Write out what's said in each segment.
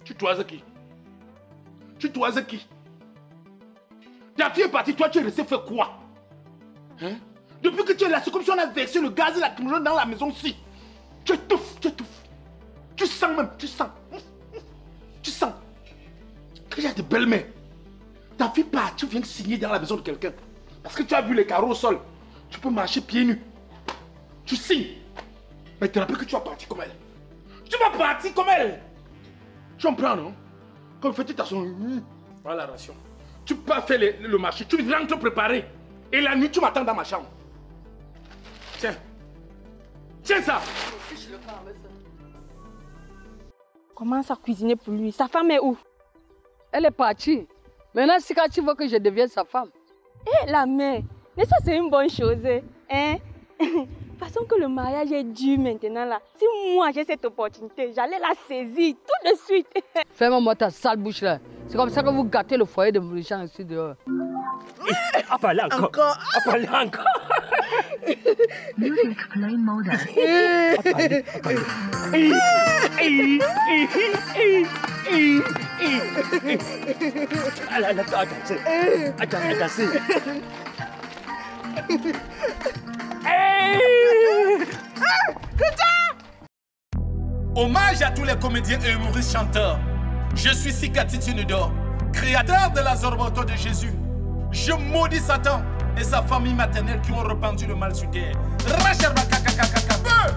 Tu toises qui? Tu toises qui? Ta fille est partie, toi tu es resté faire quoi? Hein? Depuis que tu es là, c'est comme si on a versé le gaz et la lacrymogène dans la maison-ci. Tu étouffes, tu étouffes. Tu sens même, tu sens. Tu sens. Que j'ai de belles-mères. Ta fille part, tu viens signer dans la maison de quelqu'un. Parce que tu as vu les carreaux au sol. Tu peux marcher pieds nus. Tu signes. Mais tu te rappelles que tu vas partir comme elle. Tu vas partir comme elle. Tu en prends, non? Comme fais-tu ta son. Voilà la ration. Tu peux pas faire le marché. Tu viens te préparer. Et la nuit, tu m'attends dans ma chambre. Tiens. Tiens ça. Commence à cuisiner pour lui. Sa femme est où? Elle est partie. Maintenant, si tu veux que je devienne sa femme. Eh, la mère. Mais ça, c'est une bonne chose. Hein? Façon que le mariage est dur maintenant là. Si moi j'ai cette opportunité, j'allais la saisir tout de suite. Ferme-moi ta sale bouche là. C'est comme ça que vous gâtez le foyer de mes gens ici dehors. Ah, pas là encore. Ah, pas là encore. Music play mode. Hommage à tous les comédiens et humoristes chanteurs. Je suis Sikati Tunudor, créateur de la Zorboto de Jésus. Je maudis Satan et sa famille maternelle qui ont répandu le mal sur terre. Feu!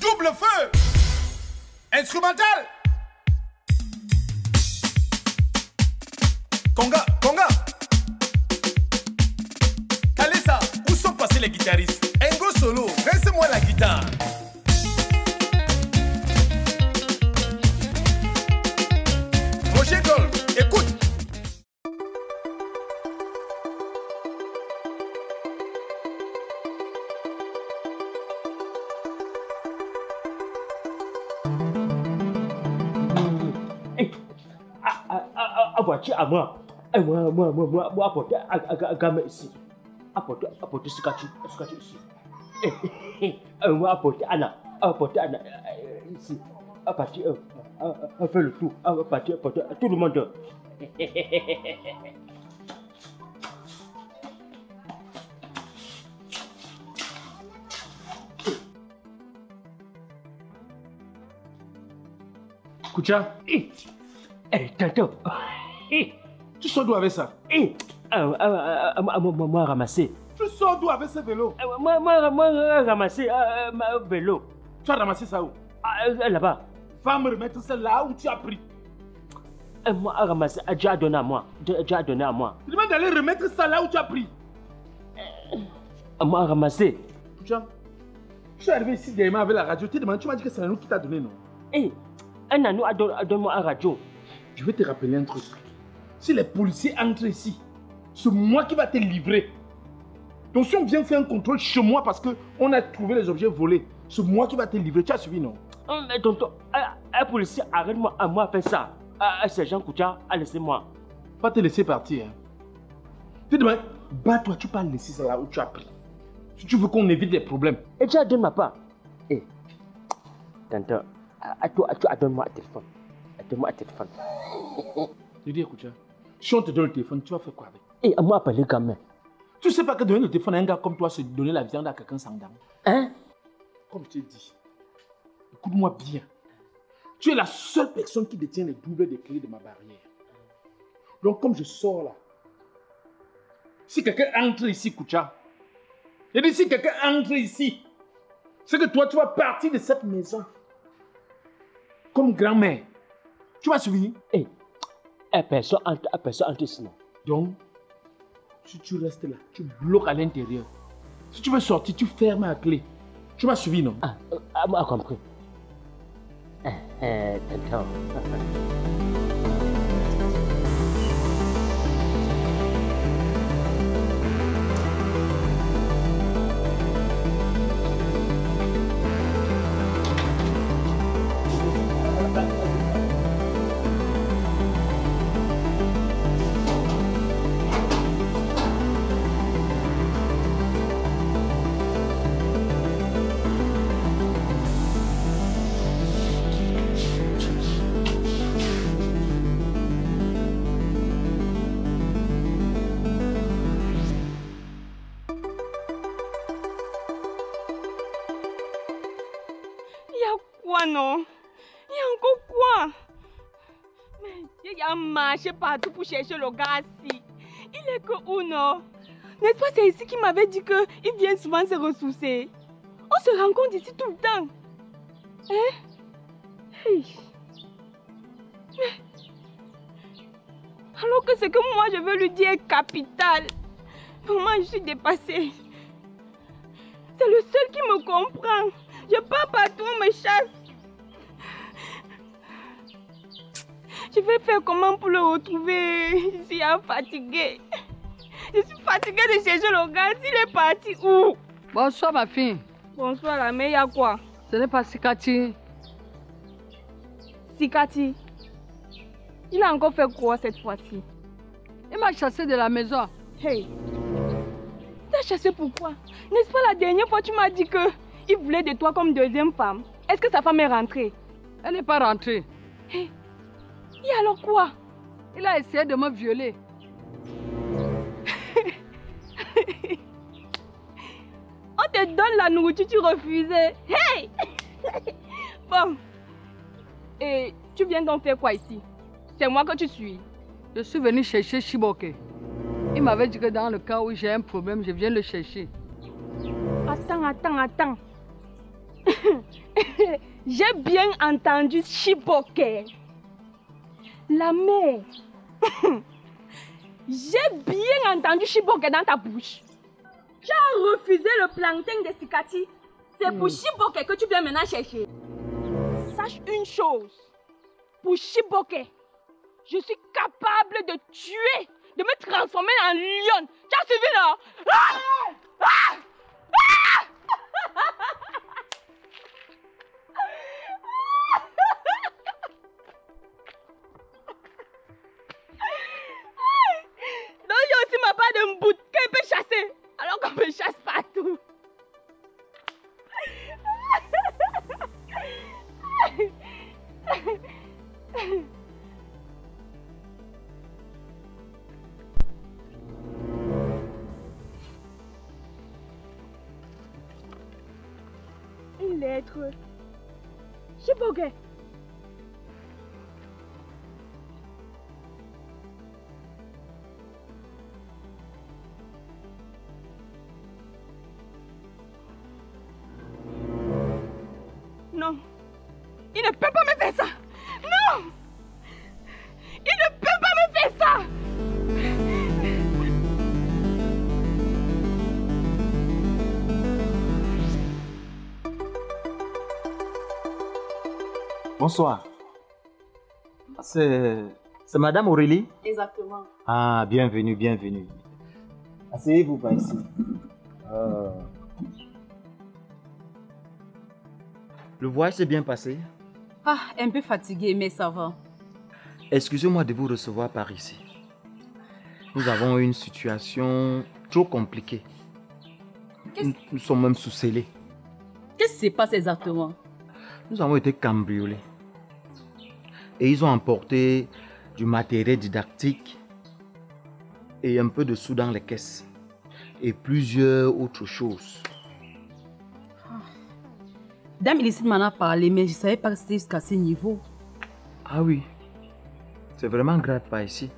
Double feu! Instrumental! Conga, Conga! Kalessa, où sont passés les guitaristes? Engo solo, rince-moi la guitare. Roger Golf, écoute. Voiture à moi. Moi, apporter à gamin ici. Apporter Sikati ici. Moi, apporter Anna ici. À partir, à faire le tour. À partir, à tout le monde. Koutia, Tonton. tu sors d'où avec ça? Moi, ramasser. Tu sors d'où avec ce vélo? Moi, ramasser vélo. Tu as ramassé ça où? Là-bas. Va me remettre ça là où tu as pris. Moi, ramasser, déjà donné à moi. Déjà donné à moi. Tu demandes d'aller remettre ça là où tu as pris. Moi, ramasser. Koutia, je suis arrivé ici derrière avec la radio. Tu m'as dit que c'est nous qui t'a donné, non? Un anneau donne-moi un radio. Je vais te rappeler un truc. Si les policiers entrent ici, c'est moi qui va te livrer. Donc si on vient faire un contrôle chez moi parce qu'on a trouvé les objets volés, c'est moi qui va te livrer. Tu as suivi, non? Mais tonton, un policier arrête-moi à moi faire ça. Sergent Koutia, laissez-moi. Pas te laisser partir. Hein. Tu demandes, bats-toi, tu peux laisser ça là où tu as pris. Si tu veux qu'on évite les problèmes. Et déjà, donne-moi pas. Tonton, donne-moi un téléphone. Donne-moi un téléphone. Je dis, écoute, si on te donne le téléphone, tu vas faire quoi avec? À moi, appeler gamin. Tu sais pas que donner le téléphone à un gars comme toi, c'est donner la viande à quelqu'un sans dame. Hein? Comme je t'ai dit, écoute-moi bien. Tu es la seule personne qui détient les doubles des clés de ma barrière. Donc, comme je sors là, si quelqu'un entre ici, Koutia, je dis si quelqu'un entre ici, c'est que toi, tu vas partir de cette maison comme grand-mère. Tu vas suivre? Personne entre ici. Donc, si tu restes là, tu bloques à l'intérieur. Si tu veux sortir, tu fermes la clé. Tu m'as suivi, non? Moi, compris. Tonton. quoi, non? Il y a encore quoi? Mais il a marché partout pour chercher le gars-ci. Il est que où, non? N'est-ce pas, c'est ici qu'il m'avait dit qu'il vient souvent se ressourcer. On se rencontre ici tout le temps. Hein? Hey. Mais... alors que ce que moi je veux lui dire est capital. Vraiment, je suis dépassée. C'est le seul qui me comprend. Je pars partout, on me chasse. Je vais faire comment pour le retrouver? Je suis fatiguée. Je suis fatiguée de chercher le gars. S'il est parti où? Bonsoir ma fille. Bonsoir la mère, il y a quoi? Ce n'est pas Sikati. Sikati? Il a encore fait quoi cette fois-ci? Il m'a chassé de la maison. Hey! T'as chassé pourquoi? N'est-ce pas la dernière fois tu m'as dit qu'il voulait de toi comme deuxième femme? Est-ce que sa femme est rentrée? Elle n'est pas rentrée. Hey! Et alors quoi? Il a essayé de me violer. On te donne la nourriture, tu refusais. Hey! Bon. Et tu viens donc faire quoi ici? C'est moi que tu suis. Je suis venu chercher Chiboke. Il m'avait dit que dans le cas où j'ai un problème, je viens le chercher. Attends. J'ai bien entendu Chiboke. La mère. J'ai bien entendu Chiboke dans ta bouche. Tu as refusé le plantain de Sikati. C'est pour Chiboke que tu viens maintenant chercher. Sache une chose. Pour Chiboke, je suis capable de tuer, de me transformer en lion. Tu as suivi là? Donc il y a aussi ma part de mbout qu'elle peut chasser, alors qu'on me chasse partout. Une lettre. Chiboke. Non. Il ne peut pas me faire ça. Non. Il ne peut pas me faire ça. Bonsoir. C'est Madame Aurélie? Exactement. Ah, bienvenue, bienvenue. Asseyez-vous par ici. Le voyage s'est bien passé? Ah, un peu fatigué, mais ça va. Excusez-moi de vous recevoir par ici. Nous avons une situation trop compliquée. Nous sommes même sous-scellés. Qu'est-ce qui se passe exactement? Nous avons été cambriolés. Et ils ont emporté du matériel didactique et un peu de sous dans les caisses. Et plusieurs autres choses. Dame Illicite m'en a parlé, mais je ne savais pas que c'était jusqu'à ce niveau. Ah oui. C'est vraiment grave par ici.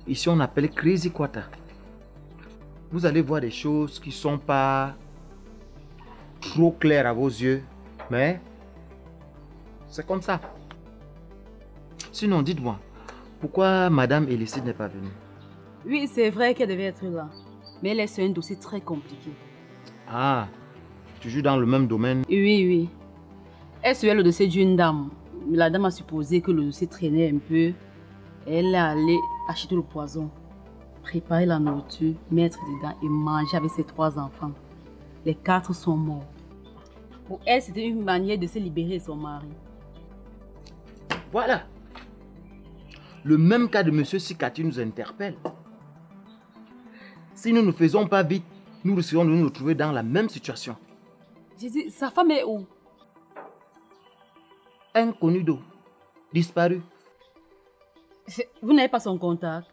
Ici, on appelle Crazy Quarter. Vous allez voir des choses qui ne sont pas trop claires à vos yeux, mais c'est comme ça. Sinon, dites-moi, pourquoi Madame Illicite n'est pas venue? Oui, c'est vrai qu'elle devait être là. Mais elle est sur un dossier très compliqué. Ah, toujours dans le même domaine? Oui. Elle suivait le dossier d'une dame. La dame a supposé que le dossier traînait un peu. Elle est allée acheter le poison, préparer la nourriture, mettre dedans et manger avec ses 3 enfants. Les 4 sont morts. Pour elle, c'était une manière de se libérer de son mari. Voilà. Le même cas de M. Sikati nous interpelle. Si nous ne faisons pas vite, nous risquons de nous retrouver dans la même situation. J'ai dit, sa femme est où? Inconnu d'eau, disparu. Vous n'avez pas son contact?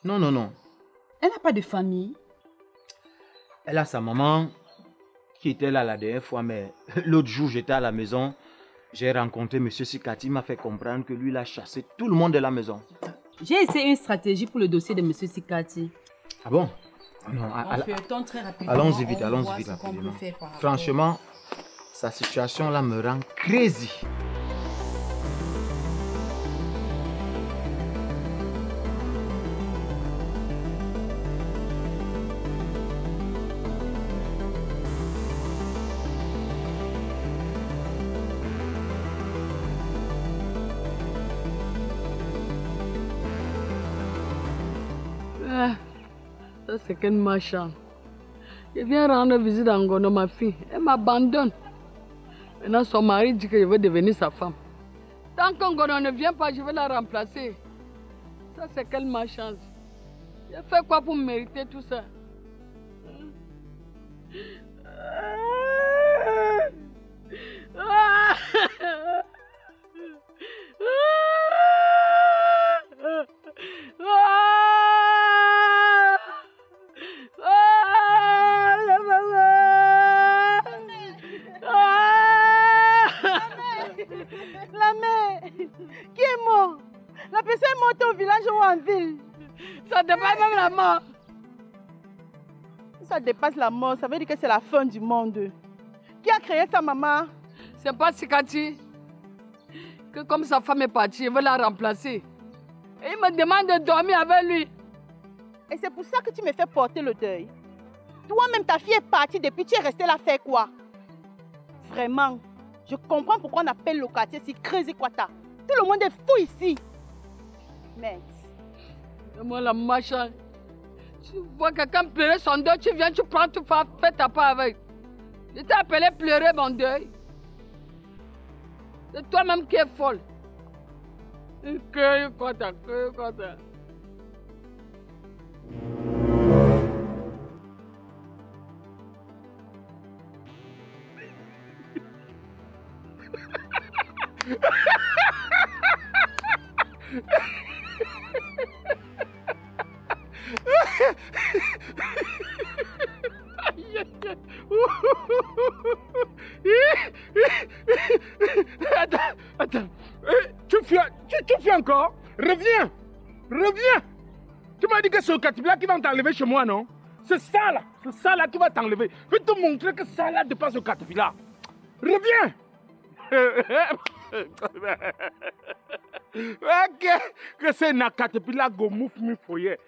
Non. Elle n'a pas de famille? Elle a sa maman qui était là la dernière fois, mais l'autre jour, j'étais à la maison. J'ai rencontré M. Sikati, il m'a fait comprendre que lui, il a chassé tout le monde de la maison. J'ai essayé une stratégie pour le dossier de M. Sikati. Ah bon? Non, allons-y vite, rapidement. Franchement, sa situation là me rend crazy. Ça, c'est qu'un machin. Je viens rendre visite à Ngono, ma fille. Elle m'abandonne. Maintenant, son mari dit que je veux devenir sa femme. Tant que Ngono ne vient pas, je vais la remplacer. Ça, c'est quelle malchance. J'ai fait quoi pour mériter tout ça? La mère, qui est mort? La personne est morte au village ou en ville? Ça dépasse même la mort. Si ça dépasse la mort, ça veut dire que c'est la fin du monde. Qui a créé sa maman? C'est pas Sikati. Que comme sa femme est partie, il veut la remplacer. Et il me demande de dormir avec lui. Et c'est pour ça que tu me fais porter le deuil. Toi-même, ta fille est partie depuis, tu es resté là faire quoi? Vraiment, je comprends pourquoi on appelle le quartier si Crazy Quarter. Tout le monde est fou ici. Mais... Et moi, la machin. Tu vois quelqu'un pleurer son deuil, tu viens, tu prends, tu fais ta part avec. Je t'ai appelé pleurer mon deuil. C'est toi-même qui es folle. Que quoi. Attends. Tu fais encore? Reviens. Tu m'as dit que c'est le Katibla qui va t'enlever chez moi, non? C'est ça là qui va t'enlever. Je vais te montrer que ça là dépasse le Katibla. Reviens. Que c'est un Katibla gomouf mi foyer.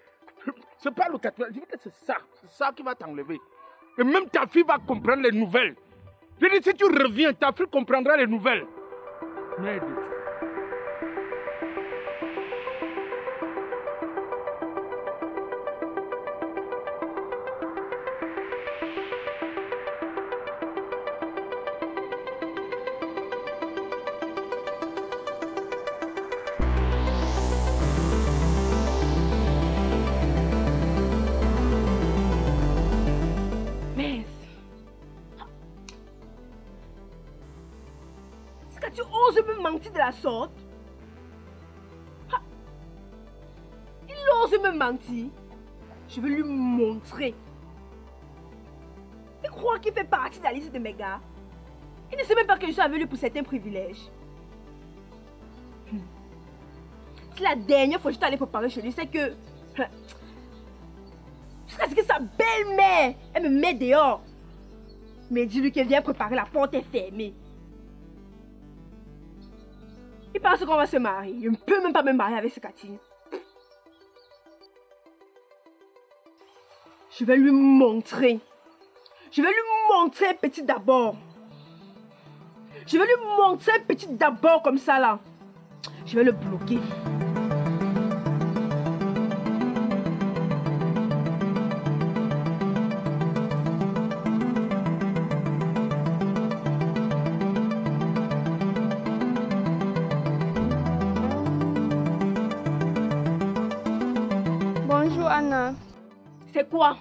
C'est pas le Katibla. Je dis que c'est ça qui va t'enlever. Et même ta fille va comprendre les nouvelles. Je dis, si tu reviens, ta fille comprendra les nouvelles. Merde. Tu oses me mentir de la sorte? Ha. Il ose me mentir. Je vais lui montrer. Il croit qu'il fait partie de la liste de mes gars. Il ne sait même pas que je suis avec lui pour certains privilèges. C'est la dernière fois que je suis allée préparer chez lui, c'est que... Jusqu'à ce que sa belle-mère, elle me met dehors. Mais dis-lui qu'elle vient préparer, la porte est fermée. Il pense qu'on va se marier. Je ne peux même pas me marier avec Sikati. Je vais lui montrer. Je vais lui montrer petit d'abord. Je vais lui montrer petit d'abord comme ça là. Je vais le bloquer. Bonjour Anna. C'est quoi?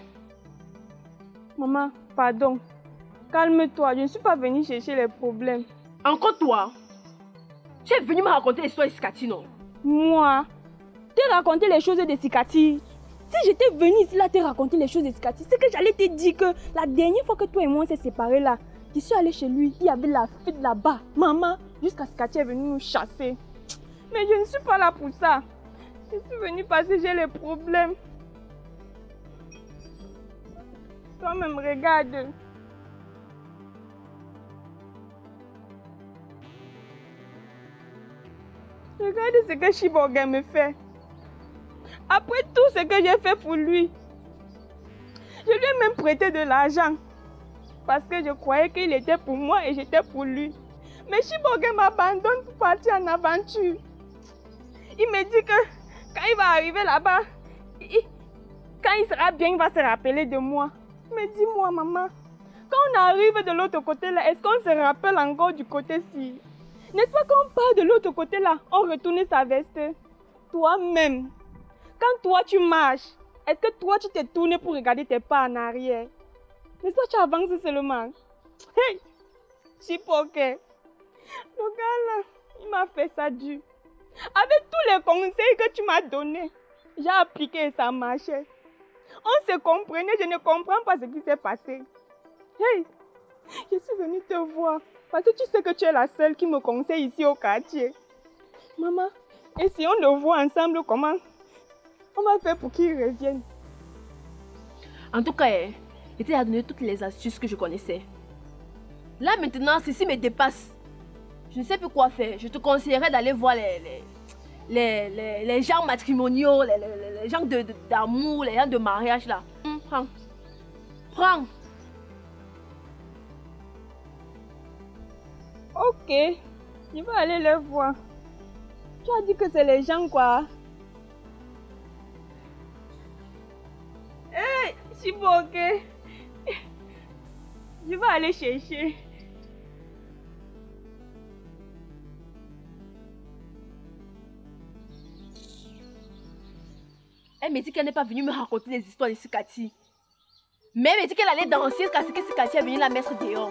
Maman, pardon. Calme-toi, je ne suis pas venue chercher les problèmes. Encore toi? Tu es venu me raconter l'histoire de Sikati, non? Moi? Te raconter les choses de Sikati? Si j'étais venue ici là te raconter les choses de Sikati, c'est que j'allais te dire que la dernière fois que toi et moi on s'est séparés là, je suis allée chez lui, il y avait la fête là-bas. Maman, jusqu'à Sikati est venue nous chasser. Mais je ne suis pas là pour ça. Je suis venue parce que j'ai les problèmes. Toi-même, regarde. Regarde ce que Chiboga me fait. Après tout ce que j'ai fait pour lui, je lui ai même prêté de l'argent. Parce que je croyais qu'il était pour moi et j'étais pour lui. Mais Chiboga m'abandonne pour partir en aventure. Il me dit que quand il va arriver là-bas, quand il sera bien, il va se rappeler de moi. Mais dis-moi, maman, quand on arrive de l'autre côté là, est-ce qu'on se rappelle encore du côté-ci? N'est-ce pas quand on part de l'autre côté là, on retourne sa veste? Toi-même, quand toi tu marches, est-ce que toi tu te tournes pour regarder tes pas en arrière? N'est-ce pas tu avances seulement? Hey! Chipoke! Le gars là, il m'a fait ça dur. Avec tous les conseils que tu m'as donnés, j'ai appliqué et ça marchait. On se comprenait, je ne comprends pas ce qui s'est passé. Hey! Je suis venue te voir. Parce que tu sais que tu es la seule qui me conseille ici au quartier. Maman, essayons de voir ensemble comment on va faire pour qu'il revienne. En tout cas, je t'ai donné toutes les astuces que je connaissais. Là maintenant, ceci me dépasse. Je ne sais plus quoi faire. Je te conseillerais d'aller voir les gens matrimoniaux, les gens d'amour, les gens de mariage là. Prends. Prends. Ok, je vais aller les voir. Tu as dit que c'est les gens quoi? Hé, Chiboke. Je vais aller chercher. Elle me dit qu'elle n'est pas venue me raconter les histoires de Sikati. Mais elle me dit qu'elle allait danser jusqu'à ce que Sikati est venue la mettre dehors.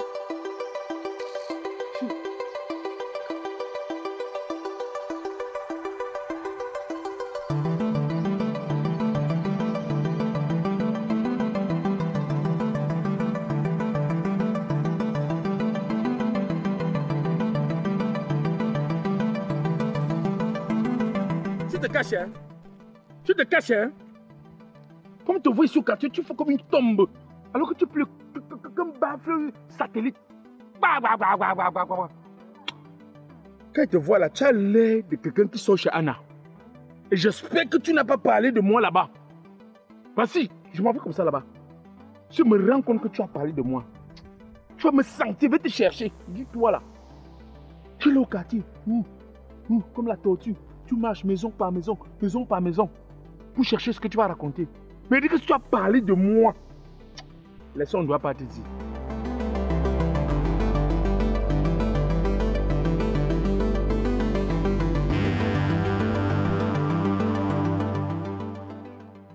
Hein? Tu te caches, hein? Comme te vois ici au quartier, tu fais comme une tombe. Alors que tu pleures comme baffle satellite. Quand il te voit là, tu as l'air de quelqu'un qui sort chez Anna. Et j'espère que tu n'as pas parlé de moi là-bas. Vas-y, je m'en vais comme ça là-bas. Je me rends compte que tu as parlé de moi. Tu vas me sentir, je vais te chercher. Dis-toi là. Tu es là au quartier. Comme la tortue. Tu marches maison par maison pour chercher ce que tu vas raconter. Mais dis que si tu as parlé de moi, laisse, on ne doit pas te dire.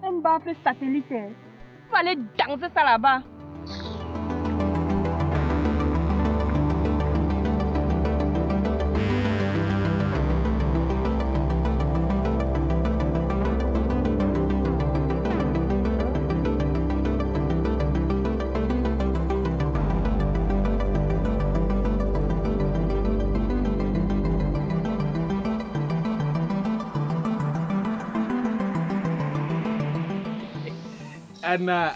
Un baffle satellitaire. Il fallait danser ça là-bas. Anna.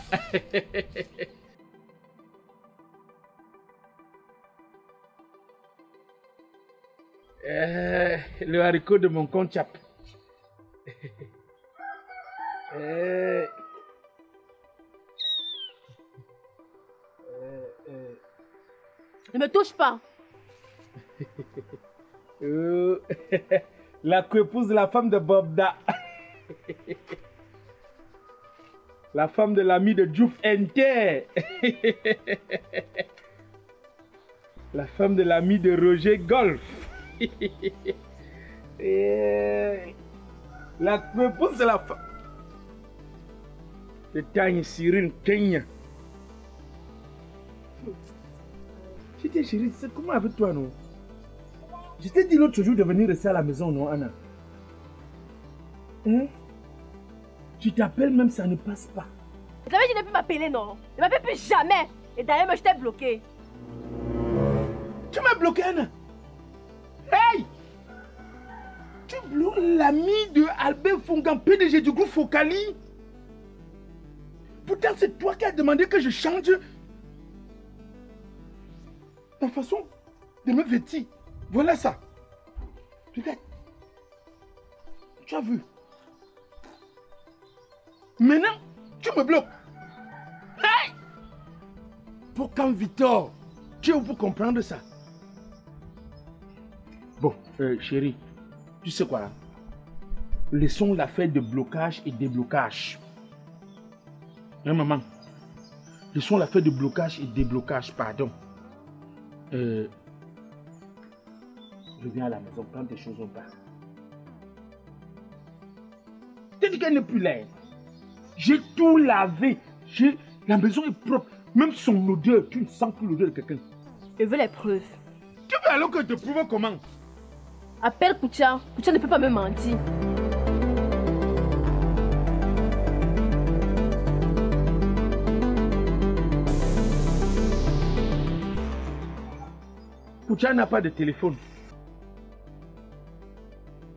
Le haricot de mon conchap. Ne me touche pas. La épouse de la femme de Bobda. La femme de l'ami de Diouf Enter. La femme de l'ami de Roger Golf. La épouse de la femme de Tanya Cyril Kenya. J'étais chérie, c'est comment avec toi, non? Je t'ai dit l'autre jour de venir rester à la maison, non, Anna? Hein? Tu t'appelles même, ça ne passe pas. Tu savais que je ne peux m'appeler, non? Ne m'appelle plus jamais. Et d'ailleurs, moi, je t'ai bloqué. Tu m'as bloqué, Anna. Hey! Tu bloques l'ami de Albert Fongan, PDG du groupe Focali. Pourtant, c'est toi qui as demandé que je change ta façon de me vêtir. Voilà ça. Regarde. Tu as vu. Maintenant, tu me bloques. Hey! Pour quand, Victor? Tu es où pour comprendre ça? Bon, chérie, tu sais quoi? Laissons l'affaire de blocage et déblocage. Hein, maman? Laissons l'affaire de blocage et déblocage, pardon. Reviens à la maison, prends tes choses, on part. T'as dit qu'elle n'est plus là. J'ai tout lavé. La maison est propre. Même son odeur, tu ne sens plus l'odeur de quelqu'un. Je veux les preuves. Tu veux alors que je te prouve comment? Appelle Koutia. Koutia ne peut pas me mentir. Koutia n'a pas de téléphone.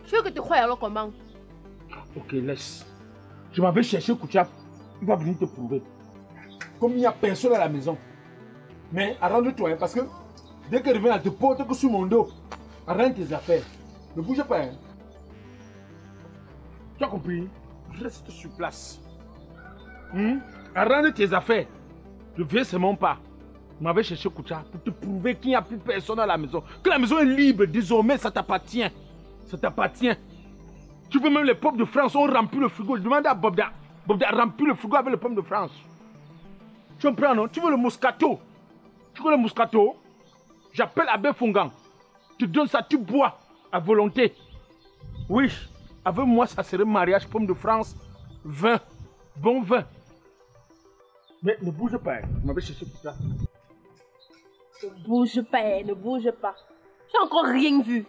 Tu veux que tu croies alors comment? Ok, laisse. Je m'en vais chercher Koutia. Il va venir te prouver. Comme il n'y a personne à la maison. Mais arrange-toi, hein, parce que dès qu'elle revient, elle te porte que sous mon dos. Arrange tes affaires. Ne bouge pas. Hein. Tu as compris? Reste sur place. Arrange tes affaires. Je viens seulement pas. Je m'en vais chercher Koutia pour te prouver qu'il n'y a plus personne à la maison. Que la maison est libre. Désormais, ça t'appartient. Ça t'appartient. Tu veux même les pommes de France ont rempli le frigo. Je demande à Bobda. Bobda a rempli le frigo avec les pommes de France. Tu me prends, non? Tu veux le moscato? Tu veux le moscato? J'appelle Abbé Fongan. Tu donnes ça, tu bois à volonté. Oui, avec moi, ça serait mariage, pommes de France, vin, bon vin. Mais ne bouge pas, je m'avais cherché tout ça. Ne bouge pas, ne bouge pas. J'ai encore rien vu.